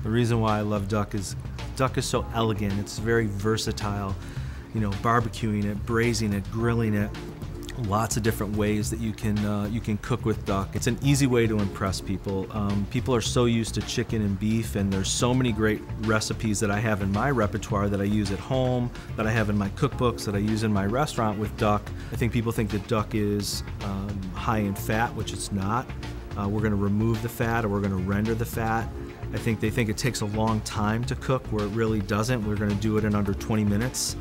The reason why I love duck is so elegant. It's very versatile. You know, barbecuing it, braising it, grilling it. Lots of different ways that you can cook with duck. It's an easy way to impress people. People are so used to chicken and beef, and there's so many great recipes that I have in my repertoire that I use at home, that I have in my cookbooks, that I use in my restaurant with duck. I think people think that duck is high in fat, which it's not. We're going to remove the fat, or we're going to render the fat. I think they think it takes a long time to cook, where it really doesn't. We're going to do it in under 20 minutes.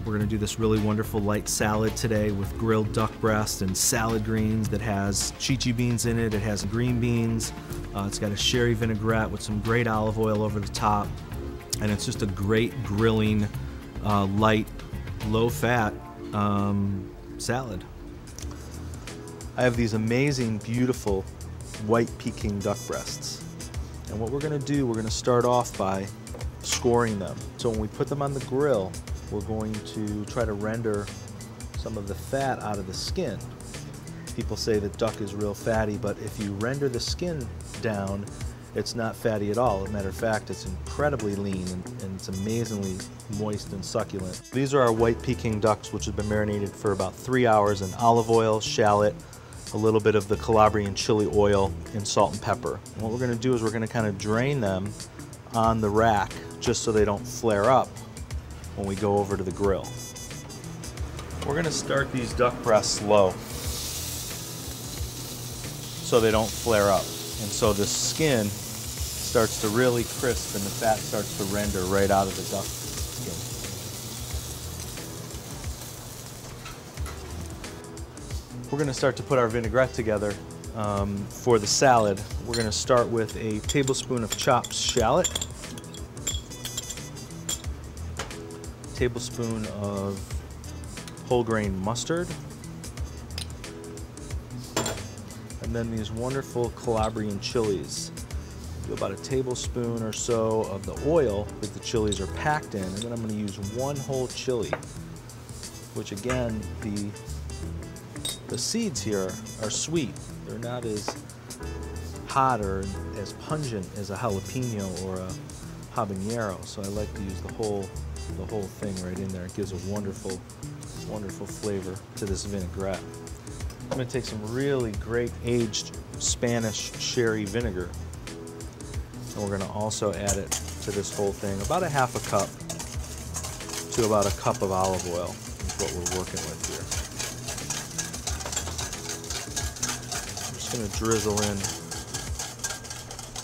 We're going to do this really wonderful light salad today with grilled duck breast and salad greens that has chichi beans in it. It has green beans. It's got a sherry vinaigrette with some great olive oil over the top. And it's just a great grilling, light, low-fat salad. I have these amazing, beautiful white Peking duck breasts. And what we're going to do, we're going to start off by scoring them. So when we put them on the grill, we're going to try to render some of the fat out of the skin. People say that duck is real fatty, but if you render the skin down, it's not fatty at all. As a matter of fact, it's incredibly lean and it's amazingly moist and succulent. These are our white Peking ducks, which have been marinated for about 3 hours in olive oil, shallot, a little bit of the Calabrian chili oil, and salt and pepper. And what we're going to do is we're going to kind of drain them on the rack just so they don't flare up when we go over to the grill. We're going to start these duck breasts low so they don't flare up, and so the skin starts to really crisp and the fat starts to render right out of the duck skin. We're going to start to put our vinaigrette together for the salad. We're going to start with a tablespoon of chopped shallot, tablespoon of whole grain mustard, and then these wonderful Calabrian chilies. Do about a tablespoon or so of the oil that the chilies are packed in, and then I'm going to use one whole chili, which again, the seeds here are sweet. They're not as hot or as pungent as a jalapeno or a habanero, so I like to use the whole thing right in there. It gives a wonderful, wonderful flavor to this vinaigrette. I'm going to take some really great aged Spanish sherry vinegar, and we're going to also add it to this whole thing. About a half a cup to about a cup of olive oil is what we're working with here. I'm just going to drizzle in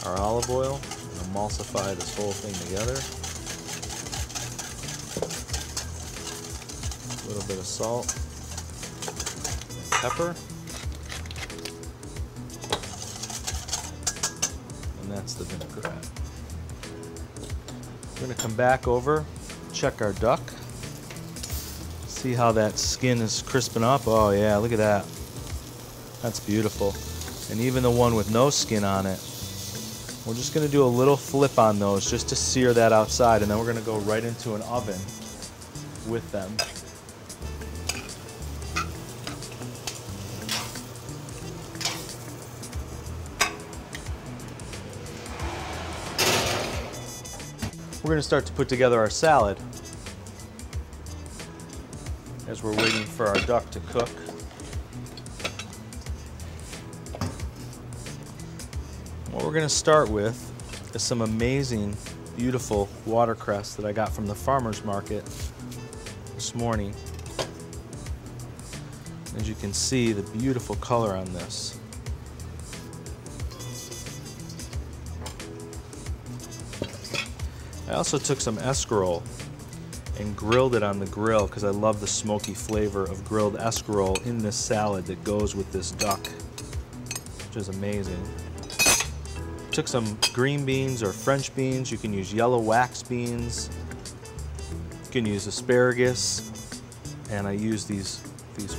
our olive oil and emulsify this whole thing together. A little bit of salt, and pepper, and that's the vinaigrette. We're going to come back over, check our duck, see how that skin is crisping up. Oh yeah, look at that. That's beautiful. And even the one with no skin on it, we're just going to do a little flip on those just to sear that outside, and then we're going to go right into an oven with them. We're going to start to put together our salad as we're waiting for our duck to cook. What we're going to start with is some amazing, beautiful watercress that I got from the farmer's market this morning. As you can see, the beautiful color on this. I also took some escarole and grilled it on the grill because I love the smoky flavor of grilled escarole in this salad that goes with this duck, which is amazing. Took some green beans or French beans. You can use yellow wax beans. You can use asparagus, and I use these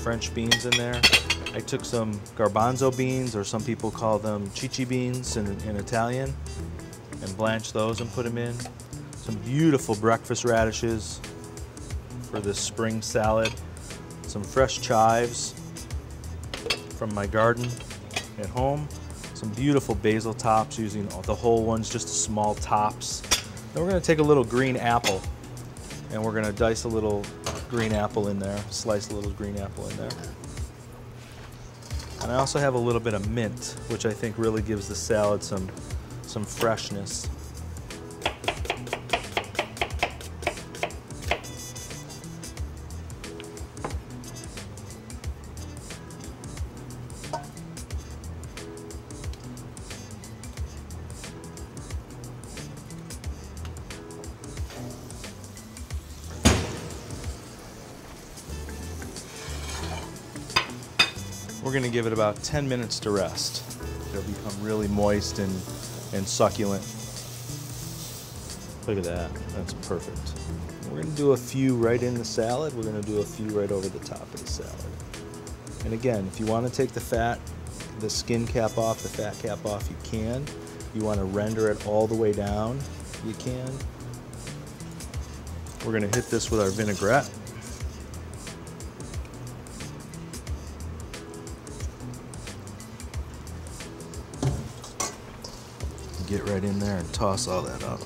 French beans in there. I took some garbanzo beans, or some people call them chichi beans in Italian, and blanched those and put them in. Some beautiful breakfast radishes for this spring salad. Some fresh chives from my garden at home. Some beautiful basil tops, using the whole ones, just the small tops. Then we're going to take a little green apple, and we're going to dice a little green apple in there, slice a little green apple in there. And I also have a little bit of mint, which I think really gives the salad some freshness. We're going to give it about 10 minutes to rest. It'll become really moist and succulent. Look at that, that's perfect. We're going to do a few right in the salad. We're going to do a few right over the top of the salad. And again, if you want to take the fat, the skin cap off, the fat cap off, you can. If you want to render it all the way down, you can. We're going to hit this with our vinaigrette. Get right in there and toss all that up.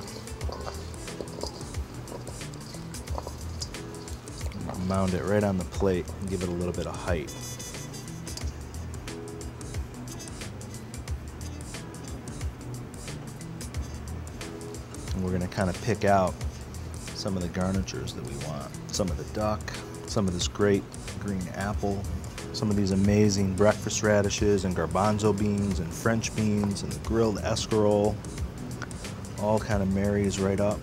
Mound it right on the plate and give it a little bit of height. And we're going to kind of pick out some of the garnitures that we want. Some of the duck, some of this great green apple, some of these amazing breakfast radishes and garbanzo beans and French beans and the grilled escarole. All kind of marries right up.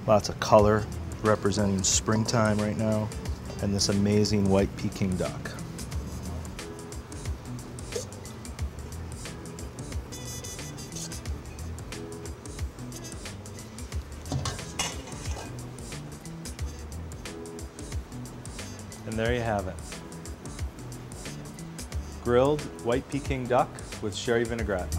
Lots of color representing springtime right now. And this amazing white Peking duck. And there you have it. Grilled white Peking duck with sherry vinaigrette.